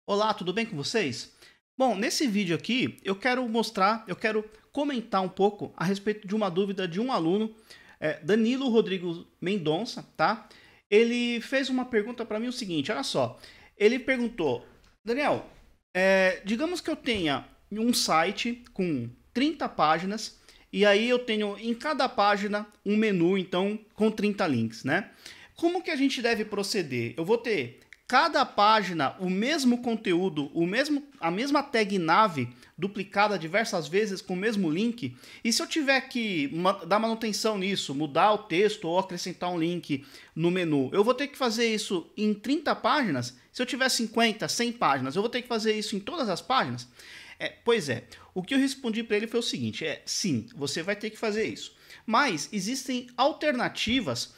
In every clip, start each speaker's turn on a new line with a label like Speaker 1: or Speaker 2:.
Speaker 1: Olá, tudo bem com vocês? Bom, nesse vídeo aqui eu quero comentar um pouco a respeito de uma dúvida de um aluno, Danilo Rodrigo Mendonça, tá? Ele fez uma pergunta para mim o seguinte, olha só, ele perguntou, Daniel, digamos que eu tenha um site com 30 páginas e aí eu tenho em cada página um menu, então, com 30 links, né? Como que a gente deve proceder? Eu vou ter cada página o mesmo conteúdo, a mesma tag nave duplicada diversas vezes com o mesmo link. E se eu tiver que dar manutenção nisso, mudar o texto ou acrescentar um link no menu, eu vou ter que fazer isso em 30 páginas? Se eu tiver 50, 100 páginas, eu vou ter que fazer isso em todas as páginas? Pois é, o que eu respondi para ele foi o seguinte, sim, você vai ter que fazer isso. Mas existem alternativas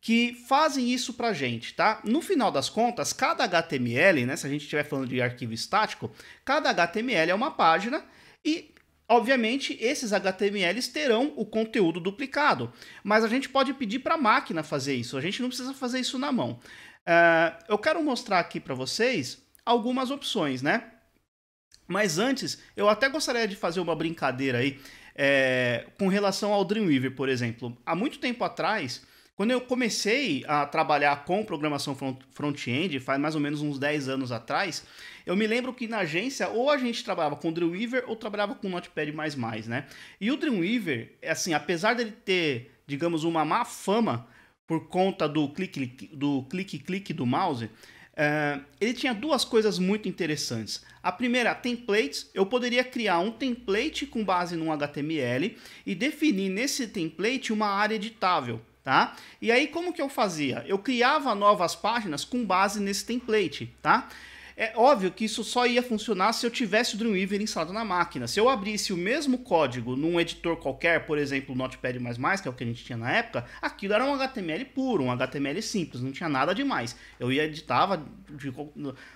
Speaker 1: que fazem isso pra gente, tá? No final das contas, cada HTML, né, se a gente estiver falando de arquivo estático, cada HTML é uma página e, obviamente, esses HTMLs terão o conteúdo duplicado. Mas a gente pode pedir para a máquina fazer isso, a gente não precisa fazer isso na mão. Eu quero mostrar aqui para vocês algumas opções, né? Mas antes, eu até gostaria de fazer uma brincadeira aí com relação ao Dreamweaver, por exemplo. Há muito tempo atrás, quando eu comecei a trabalhar com programação front-end, faz mais ou menos uns 10 anos atrás, eu me lembro que na agência ou a gente trabalhava com Dreamweaver ou trabalhava com Notepad++, né? E o Dreamweaver, assim, apesar dele ter, digamos, uma má fama por conta do clique-clique do mouse, ele tinha duas coisas muito interessantes. A primeira, templates. Eu poderia criar um template com base num HTML e definir nesse template uma área editável. Tá? E aí como que eu fazia? Eu criava novas páginas com base nesse template, tá? É óbvio que isso só ia funcionar se eu tivesse o Dreamweaver instalado na máquina. Se eu abrisse o mesmo código num editor qualquer, por exemplo, o Notepad++, que é o que a gente tinha na época, aquilo era um HTML puro, um HTML simples, não tinha nada demais. Eu editava de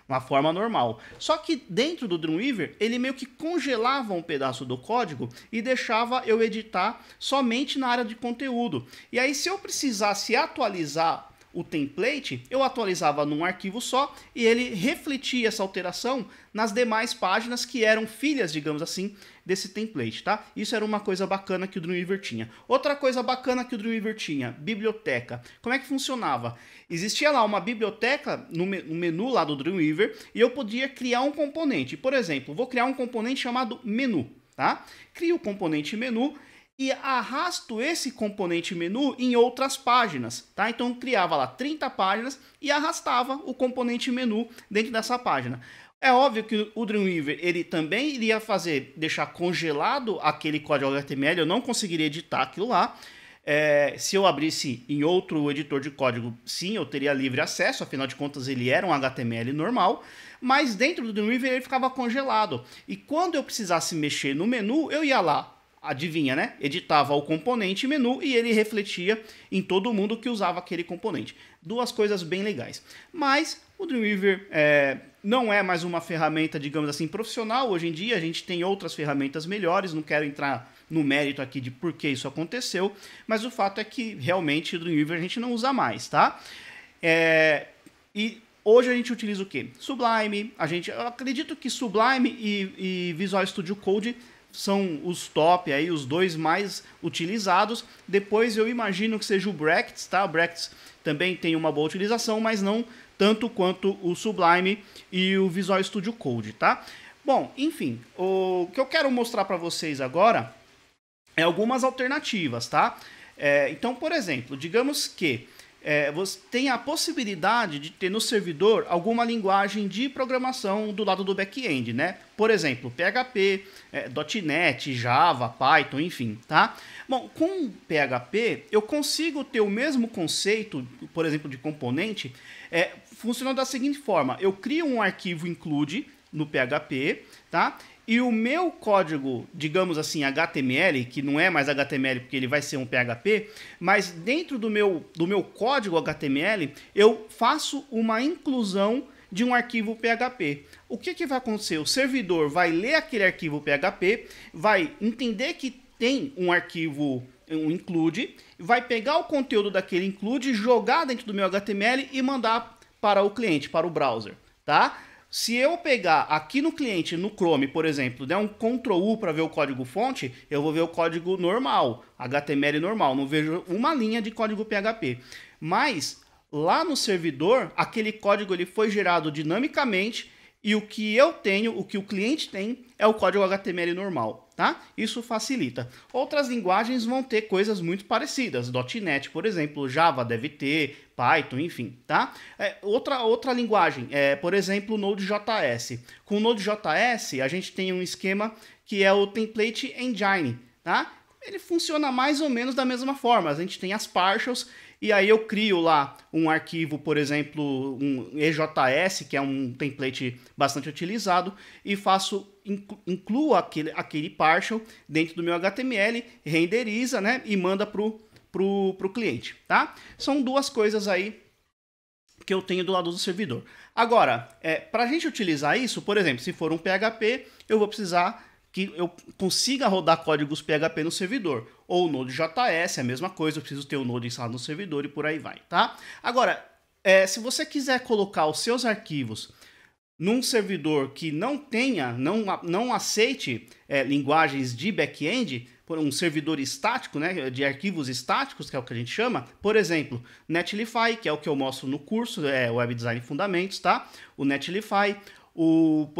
Speaker 1: uma forma normal. Só que dentro do Dreamweaver, ele meio que congelava um pedaço do código e deixava eu editar somente na área de conteúdo. E aí, se eu precisasse atualizar o template, eu atualizava num arquivo só e ele refletia essa alteração nas demais páginas que eram filhas, digamos assim, desse template, tá? Isso era uma coisa bacana que o Dreamweaver tinha. Outra coisa bacana que o Dreamweaver tinha, biblioteca. Como é que funcionava? Existia lá uma biblioteca no menu lá do Dreamweaver e eu podia criar um componente. Por exemplo, vou criar um componente chamado menu, tá? Crio o componente menu e arrasto esse componente menu em outras páginas, tá? Então eu criava lá 30 páginas e arrastava o componente menu dentro dessa página. É óbvio que o Dreamweaver ele também iria deixar congelado aquele código HTML, eu não conseguiria editar aquilo lá. Se eu abrisse em outro editor de código, sim, eu teria livre acesso, afinal de contas ele era um HTML normal, mas dentro do Dreamweaver ele ficava congelado. E quando eu precisasse mexer no menu, eu ia lá, adivinha, né? Editava o componente menu e ele refletia em todo mundo que usava aquele componente. Duas coisas bem legais. Mas o Dreamweaver não é mais uma ferramenta, digamos assim, profissional. Hoje em dia a gente tem outras ferramentas melhores. Não quero entrar no mérito aqui de por que isso aconteceu. Mas o fato é que realmente o Dreamweaver a gente não usa mais, tá? E hoje a gente utiliza o quê? Sublime. Eu acredito que Sublime e Visual Studio Code são os top aí, os dois mais utilizados. Depois eu imagino que seja o Brackets, tá? O Brackets também tem uma boa utilização, mas não tanto quanto o Sublime e o Visual Studio Code, tá? Bom, enfim, o que eu quero mostrar para vocês agora é algumas alternativas, tá? Então, por exemplo, digamos que você tem a possibilidade de ter no servidor alguma linguagem de programação do lado do back-end, né? Por exemplo, PHP, .NET, Java, Python, enfim, tá? Bom, com PHP eu consigo ter o mesmo conceito, por exemplo, de componente, funcionando da seguinte forma. Eu crio um arquivo include no PHP, tá? E o meu código, digamos assim, HTML, que não é mais HTML porque ele vai ser um PHP, mas dentro do meu código HTML, eu faço uma inclusão de um arquivo PHP. O que vai acontecer? O servidor vai ler aquele arquivo PHP, vai entender que tem um arquivo, um include, vai pegar o conteúdo daquele include, jogar dentro do meu HTML e mandar para o cliente, para o browser, tá? se eu pegar aqui no cliente, no Chrome, por exemplo, der um Ctrl U para ver o código fonte, eu vou ver o código normal, HTML normal, não vejo uma linha de código PHP. Mas lá no servidor, aquele código ele foi gerado dinamicamente e o que eu tenho, o que o cliente tem, é o código HTML normal, tá? Isso facilita. Outras linguagens vão ter coisas muito parecidas. .NET, por exemplo, Java deve ter, Python, enfim, tá? Outra linguagem, por exemplo, o Node.js. Com o Node.js, a gente tem um esquema que é o Template Engine, tá? Ele funciona mais ou menos da mesma forma. A gente tem as partials e aí eu crio lá um arquivo, por exemplo, um EJS, que é um template bastante utilizado, e incluo aquele partial dentro do meu HTML, renderiza, né, e manda pro cliente, tá? São duas coisas aí que eu tenho do lado do servidor. Agora, para a gente utilizar isso, por exemplo, se for um PHP, eu vou precisar que eu consiga rodar códigos PHP no servidor. Ou Node.js, é a mesma coisa, eu preciso ter o Node instalado no servidor e por aí vai, tá? Agora, se você quiser colocar os seus arquivos num servidor que não aceite linguagens de back-end, por um servidor estático, né, de arquivos estáticos, que é o que a gente chama, por exemplo, Netlify, que é o que eu mostro no curso, Web Design Fundamentos, tá? O Netlify, o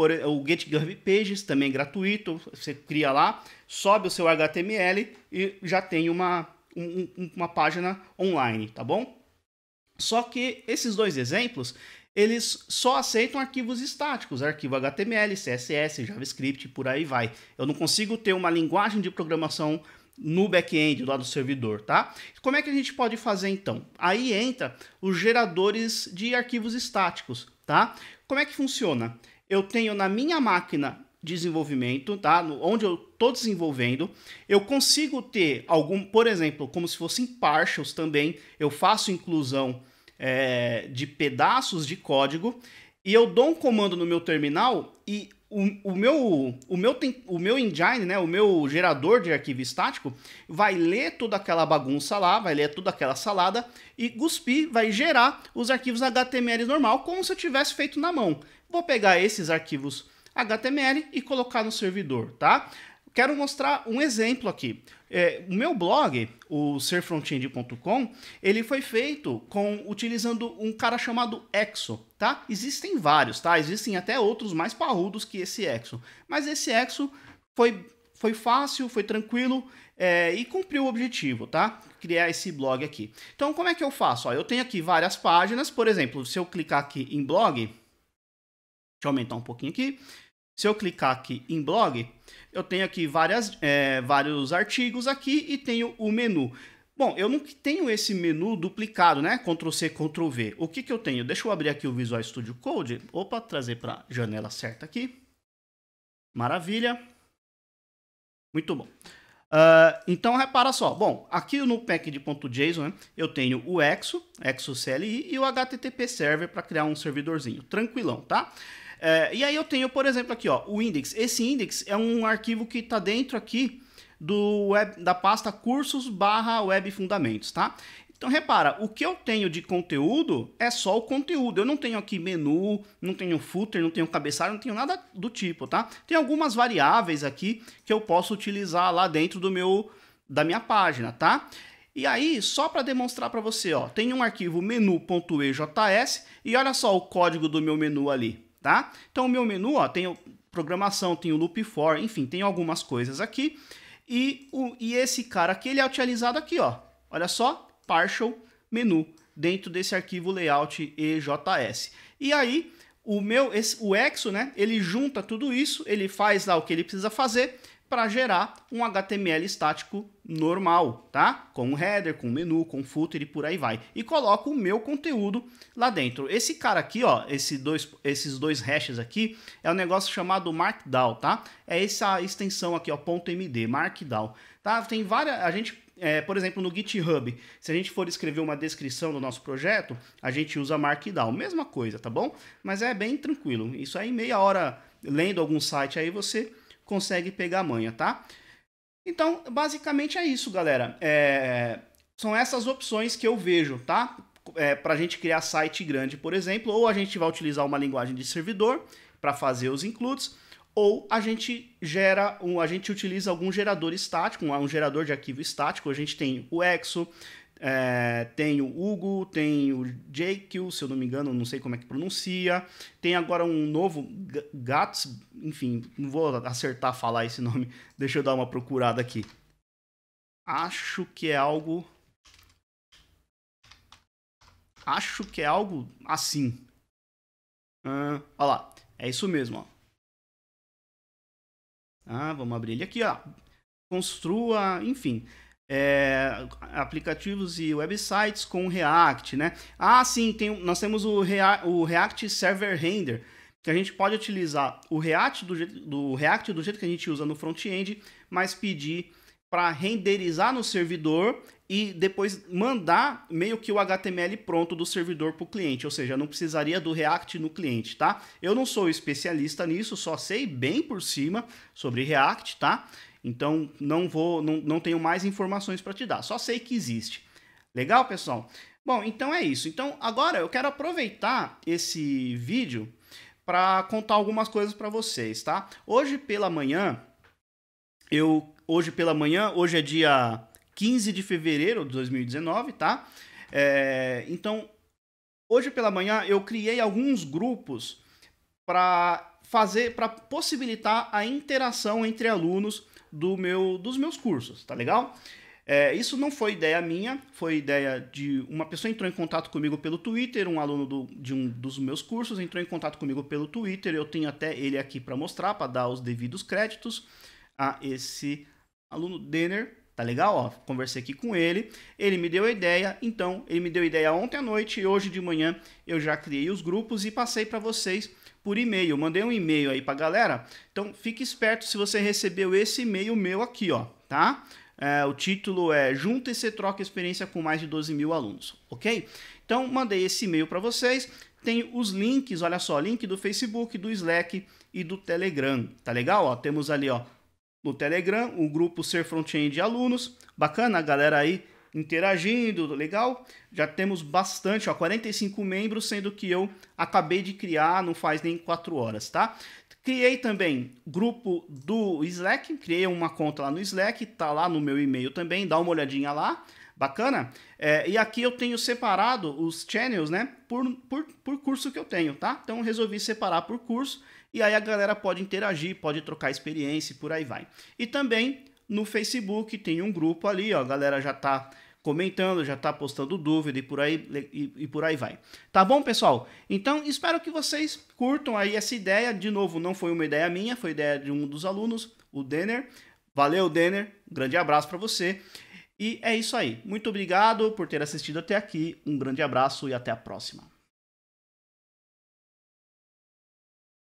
Speaker 1: GitHub Pages, também gratuito, você cria lá, sobe o seu HTML e já tem uma página online, tá bom? Só que esses dois exemplos, eles só aceitam arquivos estáticos, arquivo HTML, CSS, JavaScript, por aí vai. Eu não consigo ter uma linguagem de programação no back-end, lá do servidor, tá? Como é que a gente pode fazer então? Aí entra os geradores de arquivos estáticos, tá? Como é que funciona? Eu tenho na minha máquina desenvolvimento, tá? Onde eu estou desenvolvendo, eu consigo ter por exemplo, como se fossem partials também, eu faço inclusão de pedaços de código e eu dou um comando no meu terminal e o meu engine, né, o meu gerador de arquivo estático, vai ler toda aquela bagunça lá, vai ler toda aquela salada e cuspir, vai gerar os arquivos HTML normal, como se eu tivesse feito na mão. Vou pegar esses arquivos HTML e colocar no servidor, tá? Quero mostrar um exemplo aqui. O meu blog, o serfrontend.com, ele foi feito utilizando um cara chamado Exo, tá? Existem vários, tá? Existem até outros mais parrudos que esse Exo. Mas esse Exo foi fácil, foi tranquilo e cumpriu o objetivo, tá? Criar esse blog aqui. Então, como é que eu faço? Ó, eu tenho aqui várias páginas, por exemplo, se eu clicar aqui em blog, deixa eu aumentar um pouquinho aqui. Se eu clicar aqui em blog, eu tenho aqui vários artigos aqui e tenho o menu. Bom, eu não tenho esse menu duplicado, né? Ctrl+C, Ctrl+V. O que eu tenho? Deixa eu abrir aqui o Visual Studio Code. Opa, trazer para a janela certa aqui. Maravilha. Muito bom. Então, repara só. Bom, aqui no package.json, né, eu tenho o Exo CLI e o HTTP Server para criar um servidorzinho. Tranquilão, tá? E aí eu tenho, por exemplo, aqui, ó, o index. Esse index é um arquivo que está dentro aqui da pasta cursos/web fundamentos, tá? Então, repara, o que eu tenho de conteúdo é só o conteúdo. Eu não tenho aqui menu, não tenho footer, não tenho cabeçalho, não tenho nada do tipo, tá? Tem algumas variáveis aqui que eu posso utilizar lá dentro da minha página, tá? E aí, só para demonstrar para você, ó, tem um arquivo menu.ejs e olha só o código do meu menu ali. Tá? Então o meu menu, ó, tem programação, tem o loop for, enfim, tem algumas coisas aqui. E esse cara aqui, ele é utilizado aqui, ó. Olha só, partial menu, dentro desse arquivo layout EJS. E aí, o Exo, né, ele junta tudo isso, ele faz lá o que ele precisa fazer para gerar um HTML estático normal, tá? Com um header, com um menu, com um footer e por aí vai. E coloco o meu conteúdo lá dentro. Esse cara aqui, ó, esses dois hashes aqui, é um negócio chamado Markdown, tá? É essa extensão aqui, ó, .md, Markdown, tá? Tem várias, por exemplo, no GitHub, se a gente for escrever uma descrição do nosso projeto, a gente usa Markdown, mesma coisa, tá bom? Mas é bem tranquilo. Isso aí, meia hora lendo algum site aí, você consegue pegar a manha, tá? Então, basicamente é isso, galera. São essas opções que eu vejo, tá? para a gente criar site grande, por exemplo, ou a gente vai utilizar uma linguagem de servidor para fazer os includes, ou a gente utiliza algum gerador estático, um gerador de arquivo estático. A gente tem o Exo, tem o Hugo, tem o JQ, se eu não me engano, não sei como é que pronuncia. Tem agora um novo Gats, enfim, não vou acertar falar esse nome. Deixa eu dar uma procurada aqui. Acho que é algo assim. Olha lá, é isso mesmo, ó. Vamos abrir ele aqui, ó. Construa, enfim, aplicativos e websites com React, né? Sim, nós temos o React Server Render, que a gente pode utilizar o React do jeito que a gente usa no front-end, mas pedir para renderizar no servidor e depois mandar meio que o HTML pronto do servidor para o cliente, ou seja, não precisaria do React no cliente, tá? Eu não sou especialista nisso, só sei bem por cima sobre React, tá? Então não tenho mais informações para te dar, só sei que existe. Legal, pessoal? Bom, então é isso. Então agora eu quero aproveitar esse vídeo para contar algumas coisas para vocês, tá? Hoje pela manhã, hoje é dia 15 de fevereiro de 2019, tá? Então, hoje pela manhã eu criei alguns grupos para possibilitar a interação entre alunos dos meus cursos, tá legal? Isso não foi ideia minha, foi ideia de uma pessoa que entrou em contato comigo pelo Twitter, um aluno de um dos meus cursos entrou em contato comigo pelo Twitter, eu tenho até ele aqui para mostrar, para dar os devidos créditos a esse aluno Denner, tá legal? Ó, conversei aqui com ele, ele me deu a ideia, então ele me deu a ideia ontem à noite e hoje de manhã eu já criei os grupos e passei para vocês por e-mail, mandei um e-mail aí pra galera, então fique esperto se você recebeu esse e-mail meu aqui, ó, tá? O título é Junta e você troca experiência com mais de 12 mil alunos, ok? Então mandei esse e-mail para vocês, tem os links, olha só, link do Facebook, do Slack e do Telegram, tá legal? Ó, temos ali, ó, no Telegram, o grupo Ser Front-End Alunos, bacana, a galera aí interagindo, legal? Já temos bastante, ó, 45 membros, sendo que eu acabei de criar, não faz nem 4 horas, tá? Criei também grupo do Slack, criei uma conta lá no Slack, tá lá no meu e-mail também, dá uma olhadinha lá, bacana? E aqui eu tenho separado os channels, né, por curso que eu tenho, tá? Então resolvi separar por curso, e aí a galera pode interagir, pode trocar experiência e por aí vai. E também no Facebook tem um grupo ali, ó, a galera já tá comentando, já tá postando dúvida e por aí vai. Tá bom, pessoal? Então, espero que vocês curtam aí essa ideia. De novo, não foi uma ideia minha, foi ideia de um dos alunos, o Denner. Valeu, Denner. Grande abraço para você. E é isso aí. Muito obrigado por ter assistido até aqui. Um grande abraço e até a próxima.